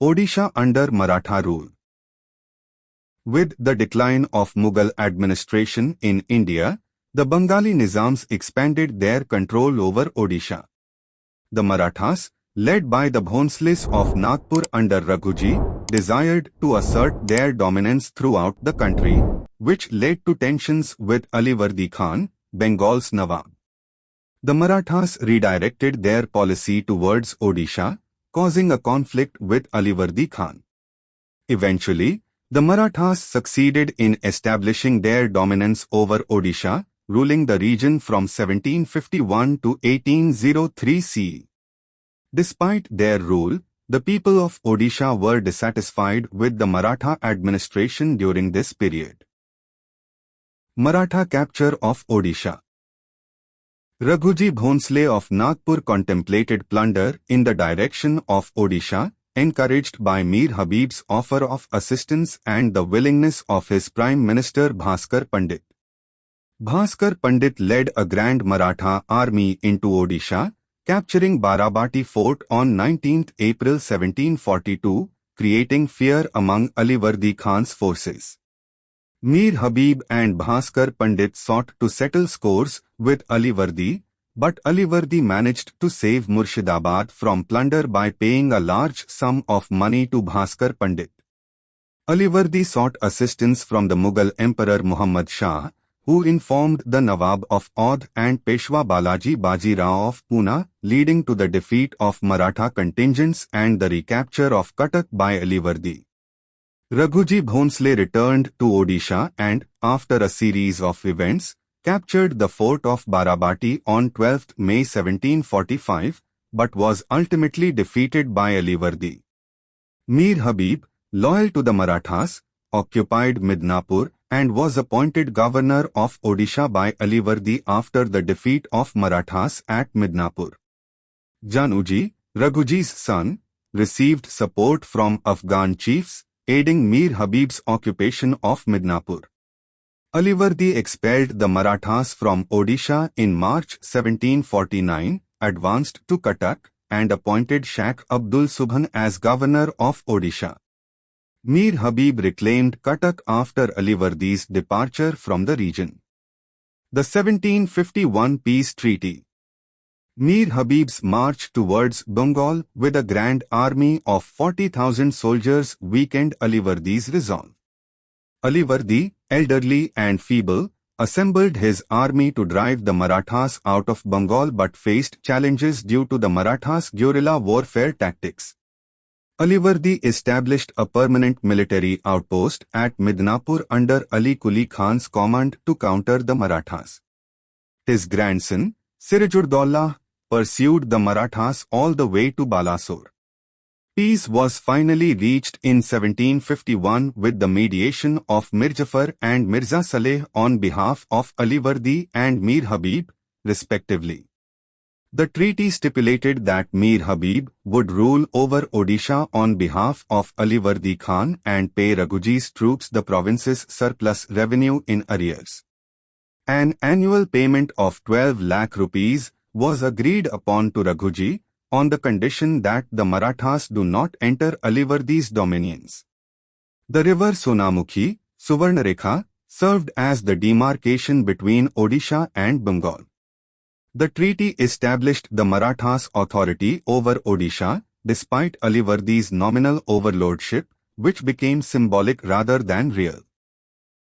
Odisha under Maratha rule. With the decline of Mughal administration in India, the Bengali Nizams expanded their control over Odisha. The Marathas, led by the Bhonsles of Nagpur under Raghuji, desired to assert their dominance throughout the country, which led to tensions with Alivardi Khan, Bengal's Nawab. The Marathas redirected their policy towards Odisha, causing a conflict with Alivardi Khan. Eventually, the Marathas succeeded in establishing their dominance over Odisha, ruling the region from 1751 to 1803 CE. Despite their rule, the people of Odisha were dissatisfied with the Maratha administration during this period. Maratha Capture of Odisha. Raghuji Bhonsle of Nagpur contemplated plunder in the direction of Odisha, encouraged by Mir Habib's offer of assistance and the willingness of his Prime Minister Bhaskar Pandit. Bhaskar Pandit led a grand Maratha army into Odisha, capturing Barabati fort on 19 April 1742, creating fear among Alivardi Khan's forces. Mir Habib and Bhaskar Pandit sought to settle scores with Alivardi, but Alivardi managed to save Murshidabad from plunder by paying a large sum of money to Bhaskar Pandit. Alivardi sought assistance from the Mughal Emperor Muhammad Shah, who informed the Nawab of Audh and Peshwa Balaji Baji Rao of Pune, leading to the defeat of Maratha contingents and the recapture of Cuttack by Alivardi. Raghuji Bhonsle returned to Odisha and, after a series of events, captured the fort of Barabati on 12 May 1745, but was ultimately defeated by Alivardi. Mir Habib, loyal to the Marathas, occupied Midnapur and was appointed governor of Odisha by Alivardi after the defeat of Marathas at Midnapur. Januji, Raghuji's son, received support from Afghan chiefs, aiding Mir Habib's occupation of Midnapur. Alivardi expelled the Marathas from Odisha in March 1749, advanced to Cuttack, and appointed Sheikh Abdul Subhan as governor of Odisha. Mir Habib reclaimed Cuttack after Alivardi's departure from the region. The 1751 Peace Treaty. Mir Habib's march towards Bengal with a grand army of 40,000 soldiers weakened Alivardi's resolve. Alivardi, elderly and feeble, assembled his army to drive the Marathas out of Bengal but faced challenges due to the Marathas' guerrilla warfare tactics. Alivardi established a permanent military outpost at Midnapur under Ali Quli Khan's command to counter the Marathas. His grandson, Sirajuddaula, pursued the Marathas all the way to Balasore. Peace was finally reached in 1751 with the mediation of Mirjafar and Mirza Saleh on behalf of Alivardi and Mir Habib, respectively. The treaty stipulated that Mir Habib would rule over Odisha on behalf of Alivardi Khan and pay Raghuji's troops the province's surplus revenue in arrears. An annual payment of 12 lakh rupees was agreed upon to Raghuji on the condition that the Marathas do not enter Alivardi's dominions. The river Sonamukhi, Suvarnarekha, served as the demarcation between Odisha and Bengal. The treaty established the Marathas' authority over Odisha, despite Alivardi's nominal overlordship, which became symbolic rather than real.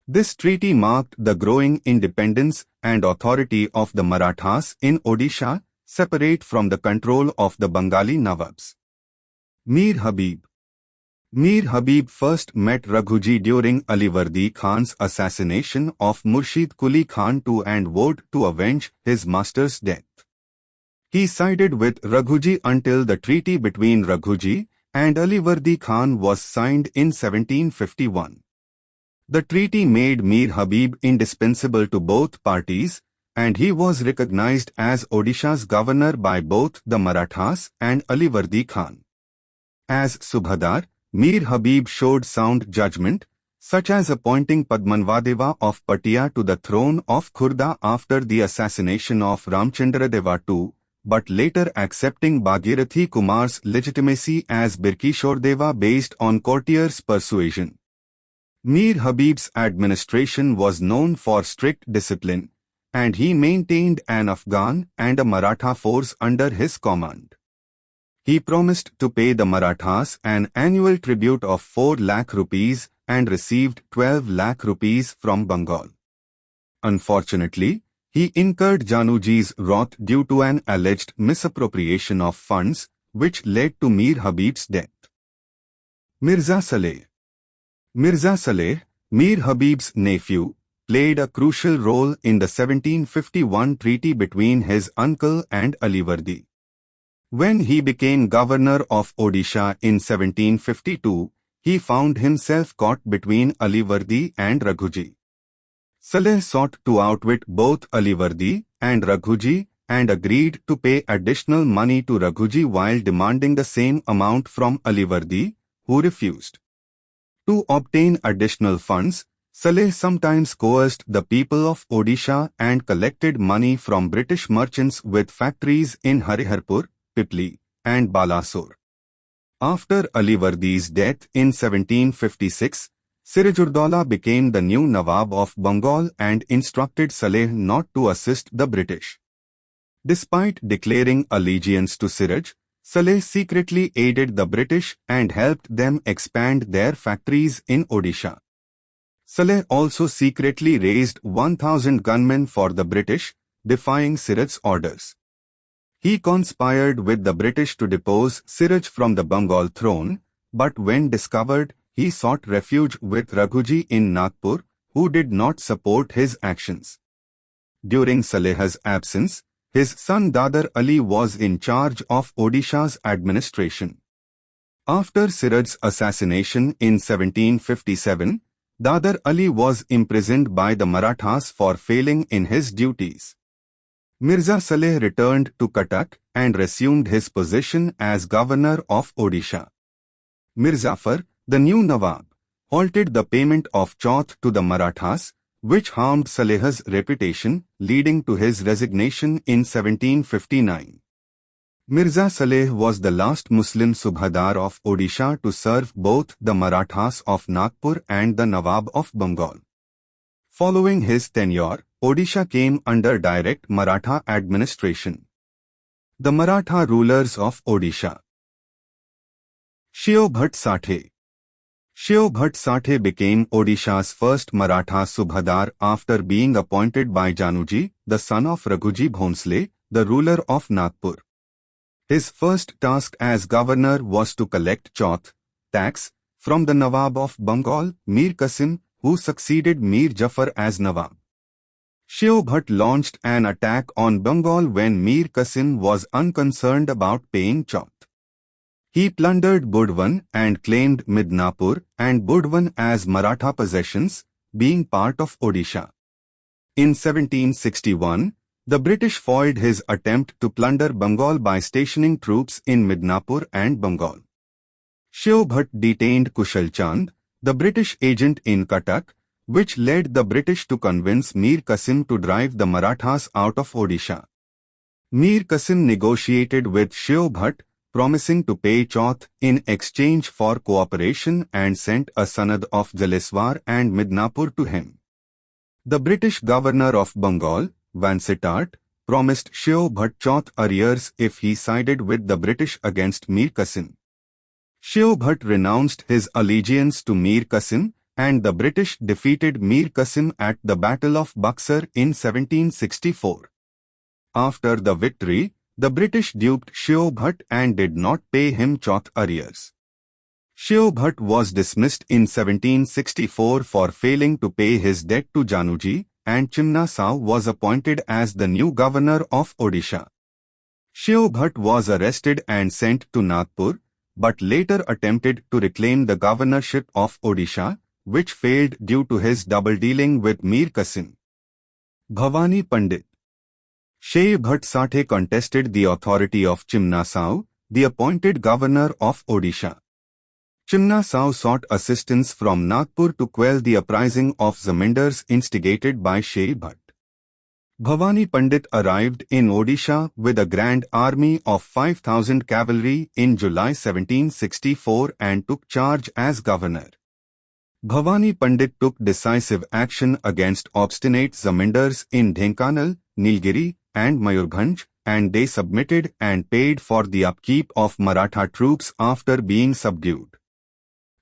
This treaty marked the growing independence and authority of the Marathas in Odisha, separate from the control of the Bengali Nawabs. Mir Habib. Mir Habib first met Raghuji during Alivardi Khan's assassination of Murshid Quli Khan II and vowed to avenge his master's death. He sided with Raghuji until the treaty between Raghuji and Alivardi Khan was signed in 1751. The treaty made Mir Habib indispensable to both parties, and he was recognized as Odisha's governor by both the Marathas and Alivardi Khan. As Subhadar, Mir Habib showed sound judgment, such as appointing Padmanvadeva of Patia to the throne of Khurda after the assassination of Ramchandradeva II, but later accepting Bhagirathi Kumar's legitimacy as Birkishordeva based on courtiers' persuasion. Mir Habib's administration was known for strict discipline, and he maintained an Afghan and a Maratha force under his command. He promised to pay the Marathas an annual tribute of 4 lakh rupees and received 12 lakh rupees from Bengal. Unfortunately, he incurred Januji's wrath due to an alleged misappropriation of funds, which led to Mir Habib's death. Mirza Saleh. Mirza Saleh, Mir Habib's nephew, played a crucial role in the 1751 treaty between his uncle and Alivardi. When he became governor of Odisha in 1752, he found himself caught between Alivardi and Raghuji. Saleh sought to outwit both Alivardi and Raghuji and agreed to pay additional money to Raghuji while demanding the same amount from Alivardi, who refused. To obtain additional funds, Saleh sometimes coerced the people of Odisha and collected money from British merchants with factories in Hariharpur, Pipli, and Balasore. After Alivardi's death in 1756, Sirajuddaula became the new Nawab of Bengal and instructed Saleh not to assist the British. Despite declaring allegiance to Siraj, Saleh secretly aided the British and helped them expand their factories in Odisha. Saleh also secretly raised 1,000 gunmen for the British, defying Siraj's orders. He conspired with the British to depose Siraj from the Bengal throne, but when discovered, he sought refuge with Raghuji in Nagpur, who did not support his actions. During Saleh's absence, his son Dadar Ali was in charge of Odisha's administration. After Siraj's assassination in 1757, Dadar Ali was imprisoned by the Marathas for failing in his duties. Mirza Saleh returned to Cuttack and resumed his position as governor of Odisha. Mirzafar, the new Nawab, halted the payment of chauth to the Marathas, which harmed Saleh's reputation, leading to his resignation in 1759. Mirza Saleh was the last Muslim Subhadar of Odisha to serve both the Marathas of Nagpur and the Nawab of Bengal. Following his tenure, Odisha came under direct Maratha administration. The Maratha Rulers of Odisha. Sheo Bhatt Sathe. Sheo Bhatt Sathe became Odisha's first Maratha Subhadar after being appointed by Januji, the son of Raghuji Bhonsle, the ruler of Nagpur. His first task as governor was to collect chauth, tax, from the Nawab of Bengal, Mir Qasim, who succeeded Mir Jafar as Nawab. Sheo Bhatt launched an attack on Bengal when Mir Qasim was unconcerned about paying chauth. He plundered Budwan and claimed Midnapur and Budwan as Maratha possessions, being part of Odisha. In 1761, the British foiled his attempt to plunder Bengal by stationing troops in Midnapur and Bengal. Sheo Bhatt detained Kushal Chand, the British agent in Cuttack, which led the British to convince Mir Qasim to drive the Marathas out of Odisha. Mir Qasim negotiated with Sheo Bhatt, promising to pay chauth in exchange for cooperation, and sent a sanad of Jaleswar and Midnapur to him. The British governor of Bengal, Vansittart, promised Sheo Bhatt chauth arrears if he sided with the British against Mir Qasim. Sheo Bhatt renounced his allegiance to Mir Qasim, and the British defeated Mir Qasim at the Battle of Buxar in 1764. After the victory, the British duped Sheo Bhatt and did not pay him chauth arrears. Sheo Bhatt was dismissed in 1764 for failing to pay his debt to Januji, and Chimna Sao was appointed as the new governor of Odisha. Sheo Bhatt was arrested and sent to Nagpur, but later attempted to reclaim the governorship of Odisha, which failed due to his double-dealing with Mir Qasim. Bhavani Pandit. Sheo Bhatt Sathe contested the authority of Chimna Sao, the appointed governor of Odisha. Chimna Sao sought assistance from Nagpur to quell the uprising of Zamindars instigated by Sheo Bhatt. Bhavani Pandit arrived in Odisha with a grand army of 5,000 cavalry in July 1764 and took charge as governor. Bhavani Pandit took decisive action against obstinate zamindars in Dhenkanal, Nilgiri, and Mayurbhanj, and they submitted and paid for the upkeep of Maratha troops after being subdued.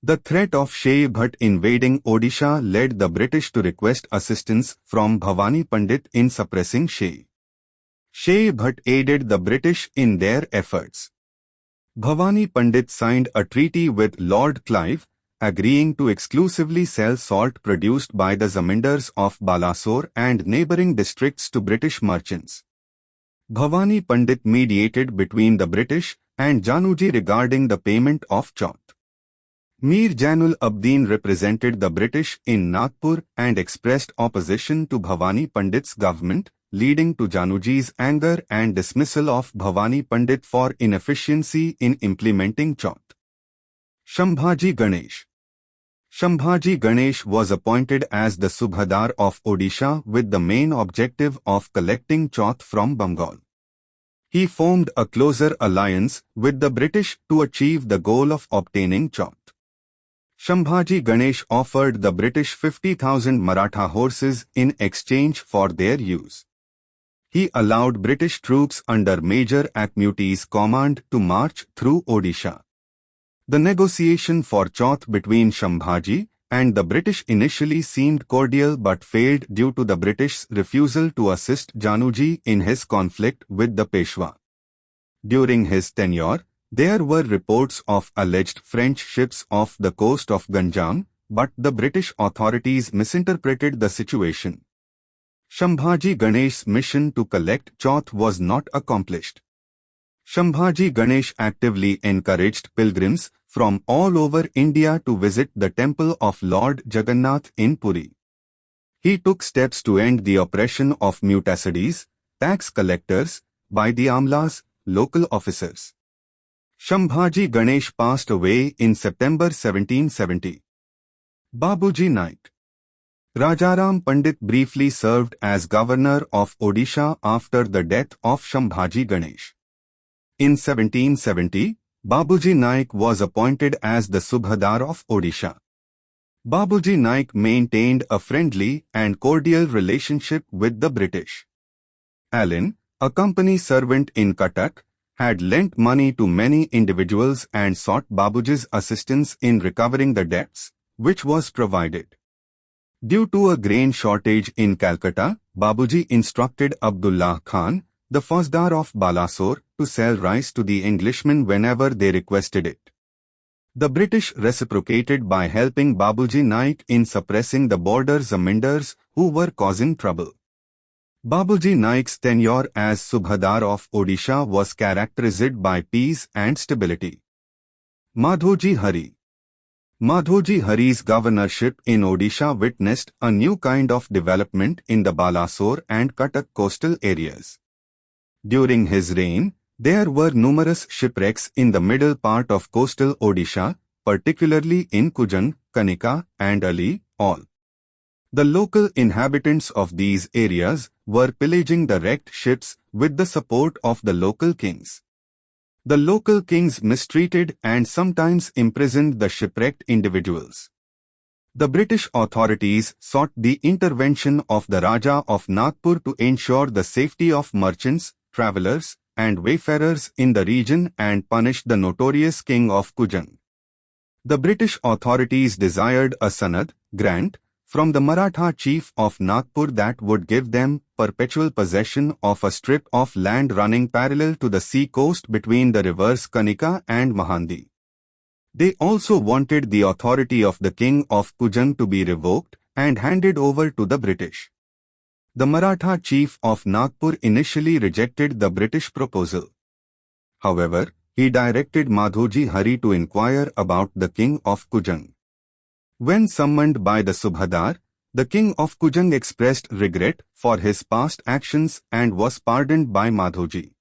The threat of Shai Bhatt invading Odisha led the British to request assistance from Bhavani Pandit in suppressing Shai. Shai Bhatt aided the British in their efforts. Bhavani Pandit signed a treaty with Lord Clive, agreeing to exclusively sell salt produced by the zamindars of Balasore and neighbouring districts to British merchants. Bhavani Pandit mediated between the British and Januji regarding the payment of chauth. Mir Jainul Abdin represented the British in Nagpur and expressed opposition to Bhavani Pandit's government, leading to Januji's anger and dismissal of Bhavani Pandit for inefficiency in implementing chauth. Shambhaji Ganesh. Shambhaji Ganesh was appointed as the Subhadar of Odisha with the main objective of collecting chauth from Bengal. He formed a closer alliance with the British to achieve the goal of obtaining chauth. Shambhaji Ganesh offered the British 50,000 Maratha horses in exchange for their use. He allowed British troops under Major Akmuti's command to march through Odisha. The negotiation for chauth between Shambhaji and the British initially seemed cordial but failed due to the British refusal to assist Januji in his conflict with the Peshwa. During his tenure, there were reports of alleged French ships off the coast of Ganjam, but the British authorities misinterpreted the situation. Shambhaji Ganesh's mission to collect chauth was not accomplished. Shambhaji Ganesh actively encouraged pilgrims from all over India to visit the temple of Lord Jagannath in Puri. He took steps to end the oppression of mutasadis, tax collectors, by the Amlas, local officers. Shambhaji Ganesh passed away in September 1770. Babuji Naik. Rajaram Pandit briefly served as governor of Odisha after the death of Shambhaji Ganesh. In 1770, Babuji Naik was appointed as the Subhadar of Odisha. Babuji Naik maintained a friendly and cordial relationship with the British. Allen, a company servant in Cuttack, had lent money to many individuals and sought Babuji's assistance in recovering the debts, which was provided. Due to a grain shortage in Calcutta, Babuji instructed Abdullah Khan, the Fauzdar of Balasore, to sell rice to the Englishmen whenever they requested it. The British reciprocated by helping Babuji Naik in suppressing the border zamindars who were causing trouble. Babuji Naik's tenure as Subhadar of Odisha was characterized by peace and stability. Madhoji Hari. Madhoji Hari's governorship in Odisha witnessed a new kind of development in the Balasore and Cuttack coastal areas. During his reign, there were numerous shipwrecks in the middle part of coastal Odisha, particularly in Kujan, Kanika, and Ali, all. The local inhabitants of these areas were pillaging the wrecked ships with the support of the local kings. The local kings mistreated and sometimes imprisoned the shipwrecked individuals. The British authorities sought the intervention of the Raja of Nagpur to ensure the safety of merchants, travellers, and wayfarers in the region and punished the notorious king of Kujan. The British authorities desired a sanad, grant, from the Maratha chief of Nagpur that would give them perpetual possession of a strip of land running parallel to the sea coast between the rivers Kanika and Mahandi. They also wanted the authority of the king of Kujan to be revoked and handed over to the British. The Maratha chief of Nagpur initially rejected the British proposal. However, he directed Madhoji Hari to inquire about the king of Kujan. When summoned by the Subhadar, the king of Kujan expressed regret for his past actions and was pardoned by Madhoji.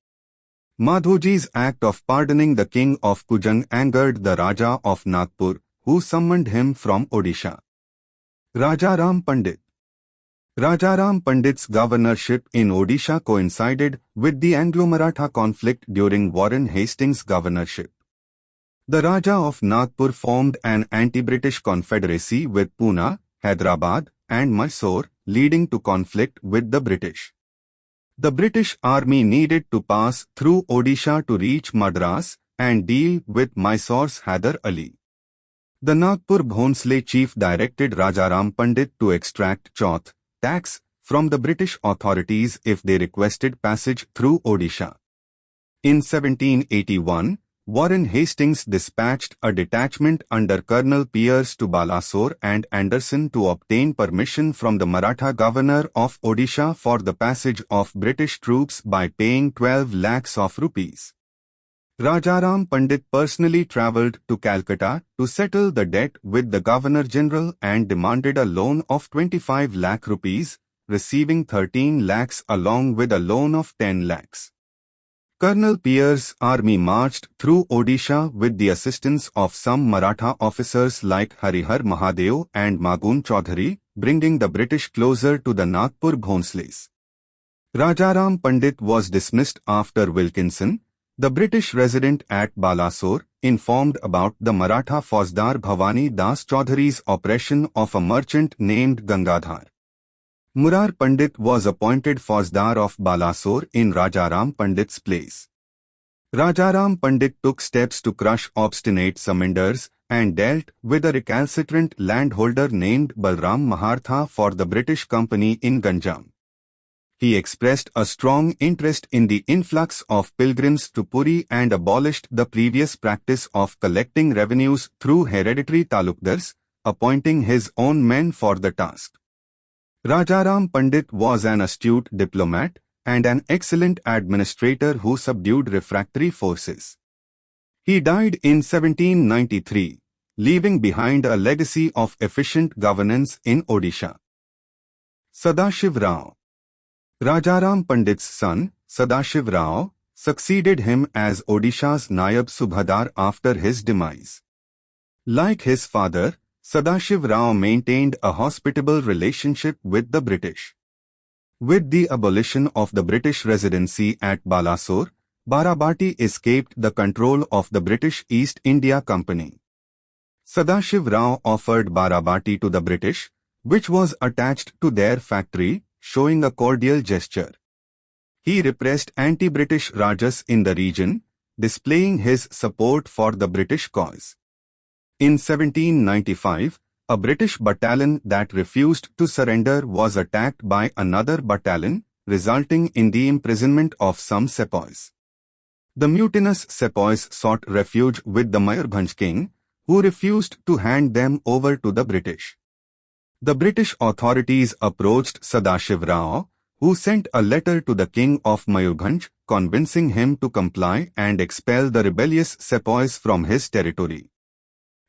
Madhoji's act of pardoning the king of Kujan angered the Raja of Nagpur, who summoned him from Odisha. Rajaram Pandit. Rajaram Pandit's governorship in Odisha coincided with the Anglo-Maratha conflict during Warren Hastings' governorship. The Raja of Nagpur formed an anti-British confederacy with Pune, Hyderabad, and Mysore, leading to conflict with the British. The British army needed to pass through Odisha to reach Madras and deal with Mysore's Hyder Ali. The Nagpur Bhonsle chief directed Rajaram Pandit to extract chauth, tax, from the British authorities if they requested passage through Odisha. In 1781, Warren Hastings dispatched a detachment under Colonel Pierce to Balasore and Anderson to obtain permission from the Maratha governor of Odisha for the passage of British troops by paying 12 lakhs of rupees. Rajaram Pandit personally travelled to Calcutta to settle the debt with the Governor-General and demanded a loan of 25 lakh rupees, receiving 13 lakhs along with a loan of 10 lakhs. Colonel Pierce's army marched through Odisha with the assistance of some Maratha officers like Harihar Mahadev and Magun Chaudhary, bringing the British closer to the Nagpur Bhonsles. Rajaram Pandit was dismissed after Wilkinson, the British resident at Balasore, informed about the Maratha Fauzdar Bhavani Das Chaudhary's oppression of a merchant named Gangadhar. Murar Pandit was appointed Fauzdar of Balasore in Rajaram Pandit's place. Rajaram Pandit took steps to crush obstinate Samindars and dealt with a recalcitrant landholder named Balram Mahartha for the British Company in Ganjam. He expressed a strong interest in the influx of pilgrims to Puri and abolished the previous practice of collecting revenues through hereditary talukdars, appointing his own men for the task. Rajaram Pandit was an astute diplomat and an excellent administrator who subdued refractory forces. He died in 1793, leaving behind a legacy of efficient governance in Odisha. Sadashiv Rao. Rajaram Pandit's son, Sadashiv Rao, succeeded him as Odisha's Nayab Subhadar after his demise. Like his father, Sadashiv Rao maintained a hospitable relationship with the British. With the abolition of the British residency at Balasore, Barabati escaped the control of the British East India Company. Sadashiv Rao offered Barabati to the British, which was attached to their factory, showing a cordial gesture. He repressed anti-British Rajas in the region, displaying his support for the British cause. In 1795, a British battalion that refused to surrender was attacked by another battalion, resulting in the imprisonment of some sepoys. The mutinous sepoys sought refuge with the Mayurbhanj king, who refused to hand them over to the British. The British authorities approached Sadashiv Rao, who sent a letter to the king of Mayurbhanj, convincing him to comply and expel the rebellious sepoys from his territory.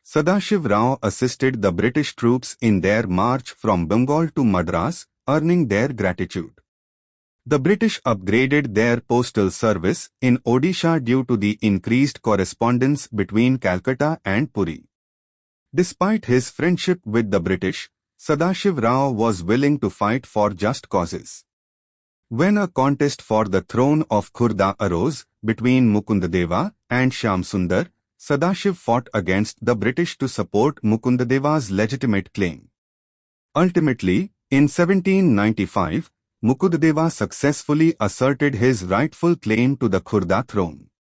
Sadashiv Rao assisted the British troops in their march from Bengal to Madras, earning their gratitude. The British upgraded their postal service in Odisha due to the increased correspondence between Calcutta and Puri. Despite his friendship with the British, Sadashiv Rao was willing to fight for just causes. When a contest for the throne of Khurda arose between Mukundadeva and Shyamsundar, Sadashiv fought against the British to support Mukundadeva's legitimate claim. Ultimately, in 1795, Mukundadeva successfully asserted his rightful claim to the Khurda throne.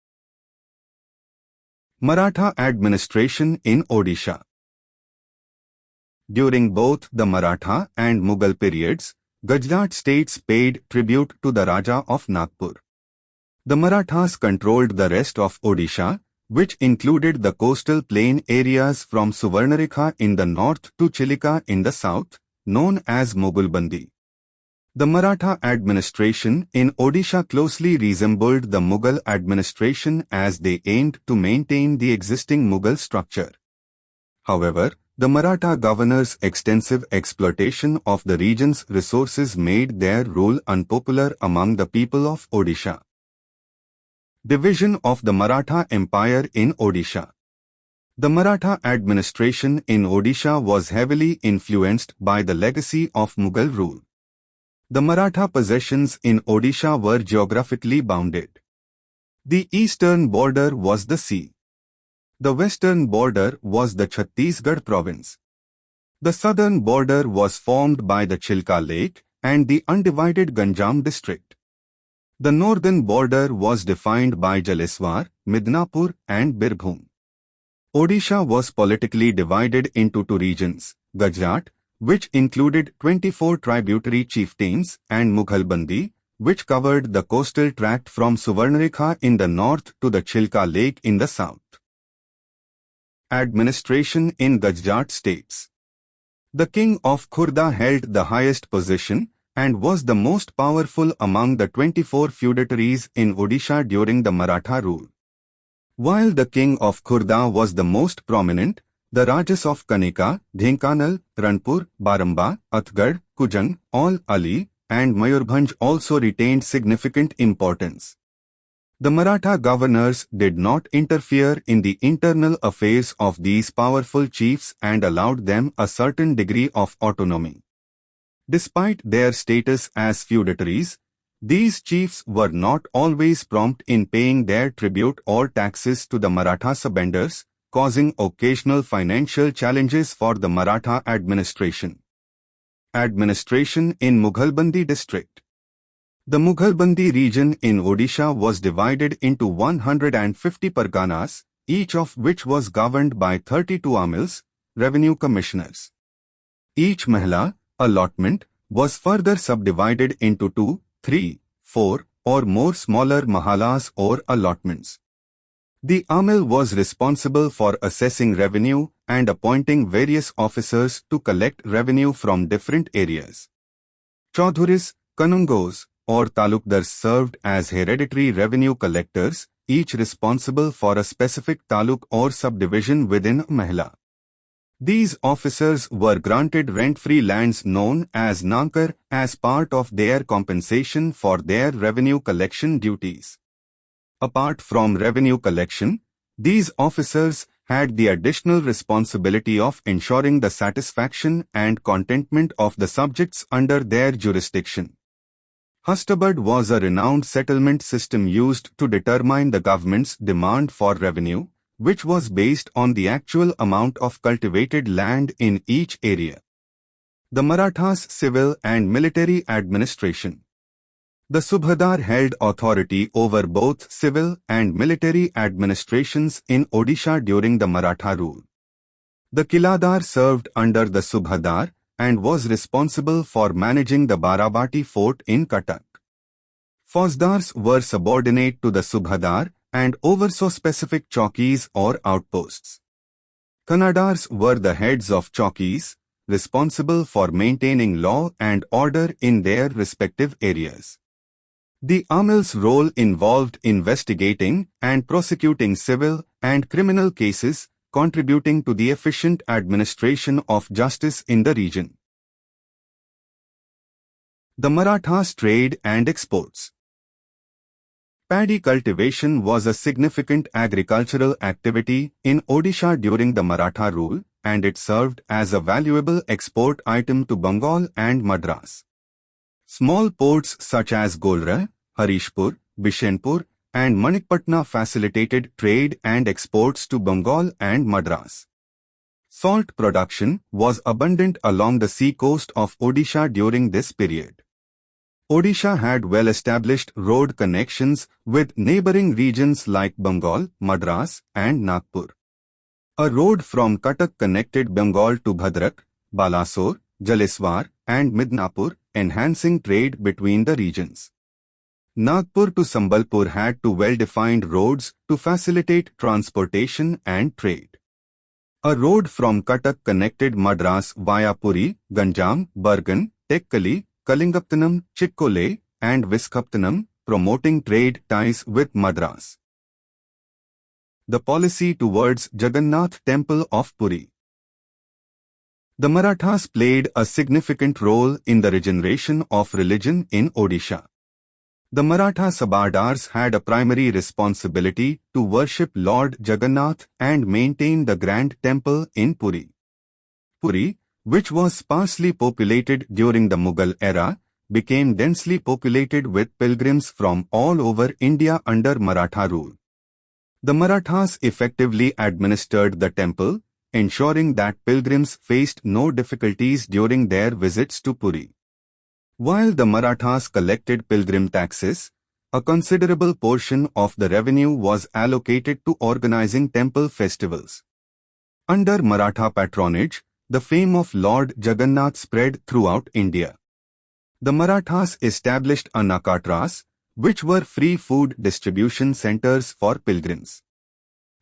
Maratha Administration in Odisha. During both the Maratha and Mughal periods, Gujarat states paid tribute to the Raja of Nagpur. The Marathas controlled the rest of Odisha, which included the coastal plain areas from Suvarnarekha in the north to Chilika in the south, known as Mogulbandi. The Maratha administration in Odisha closely resembled the Mughal administration as they aimed to maintain the existing Mughal structure. However, the Maratha governors' extensive exploitation of the region's resources made their rule unpopular among the people of Odisha. Division of the Maratha Empire in Odisha. The Maratha administration in Odisha was heavily influenced by the legacy of Mughal rule. The Maratha possessions in Odisha were geographically bounded. The eastern border was the sea. The western border was the Chhattisgarh province. The southern border was formed by the Chilka Lake and the undivided Ganjam district. The northern border was defined by Jaleswar, Midnapur and Birbhum. Odisha was politically divided into two regions, Gujarat, which included 24 tributary chieftains, and Mughalbandi, which covered the coastal tract from Suvarnarekha in the north to the Chilka Lake in the south. Administration in Gujarat states. The king of Khurda held the highest position and was the most powerful among the 24 feudatories in Odisha during the Maratha rule. While the king of Khurda was the most prominent, the Rajas of Kanika, Dhenkanal, Ranpur, Baramba, Athgad, Kujang, Ali, and Mayurbhanj also retained significant importance. The Maratha governors did not interfere in the internal affairs of these powerful chiefs and allowed them a certain degree of autonomy. Despite their status as feudatories, these chiefs were not always prompt in paying their tribute or taxes to the Maratha subenders, causing occasional financial challenges for the Maratha administration. Administration in Mughalbandi district. The Mughalbandi region in Odisha was divided into 150 parganas, each of which was governed by 32 amils, revenue commissioners. Each mahla, allotment, was further subdivided into 2, 3, 4, or more smaller mahalas or allotments. The amil was responsible for assessing revenue and appointing various officers to collect revenue from different areas. Chaudhuris, Kanungos, or talukdars served as hereditary revenue collectors, each responsible for a specific taluk or subdivision within a mahla. These officers were granted rent-free lands known as Nankar as part of their compensation for their revenue collection duties. Apart from revenue collection, these officers had the additional responsibility of ensuring the satisfaction and contentment of the subjects under their jurisdiction. Hustabad was a renowned settlement system used to determine the government's demand for revenue, which was based on the actual amount of cultivated land in each area. The Marathas' civil and military administration. The Subhadar held authority over both civil and military administrations in Odisha during the Maratha rule. The Kiladar served under the Subhadar and was responsible for managing the Barabati fort in Cuttack. Fauzdars were subordinate to the Subhadar and oversaw specific chowkis or outposts. Kannadars were the heads of chowkis, responsible for maintaining law and order in their respective areas. The Amil's role involved investigating and prosecuting civil and criminal cases, contributing to the efficient administration of justice in the region. The Marathas' trade and exports. Paddy cultivation was a significant agricultural activity in Odisha during the Maratha rule, and it served as a valuable export item to Bengal and Madras. Small ports such as Golra, Harishpur, Bishenpur, and Manikpatna facilitated trade and exports to Bengal and Madras. Salt production was abundant along the sea coast of Odisha during this period. Odisha had well-established road connections with neighboring regions like Bengal, Madras, and Nagpur. A road from Cuttack connected Bengal to Bhadrak, Balasore, Jaleswar, and Midnapur, enhancing trade between the regions. Nagpur to Sambalpur had two well-defined roads to facilitate transportation and trade. A road from Cuttack connected Madras via Puri, Ganjam, Bargan, Tekkali, Kalingapattanam, Chikkole, and Visakhapatnam, promoting trade ties with Madras. The policy towards Jagannath Temple of Puri. The Marathas played a significant role in the regeneration of religion in Odisha. The Maratha Sabardars had a primary responsibility to worship Lord Jagannath and maintain the grand temple in Puri. Puri, which was sparsely populated during the Mughal era, became densely populated with pilgrims from all over India under Maratha rule. The Marathas effectively administered the temple, ensuring that pilgrims faced no difficulties during their visits to Puri. While the Marathas collected pilgrim taxes, a considerable portion of the revenue was allocated to organizing temple festivals. Under Maratha patronage, the fame of Lord Jagannath spread throughout India. The Marathas established nakatras, which were free food distribution centers for pilgrims.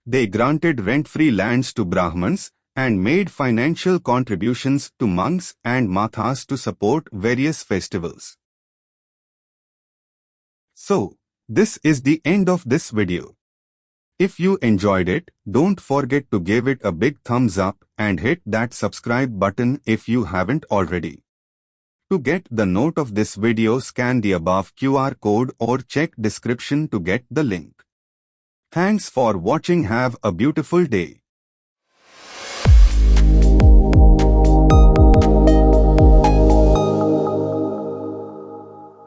They granted rent-free lands to Brahmins and made financial contributions to monks and mathas to support various festivals. So, this is the end of this video. If you enjoyed it, don't forget to give it a big thumbs up and hit that subscribe button if you haven't already. To get the note of this video, scan the above QR code or check description to get the link. Thanks for watching. Have a beautiful day.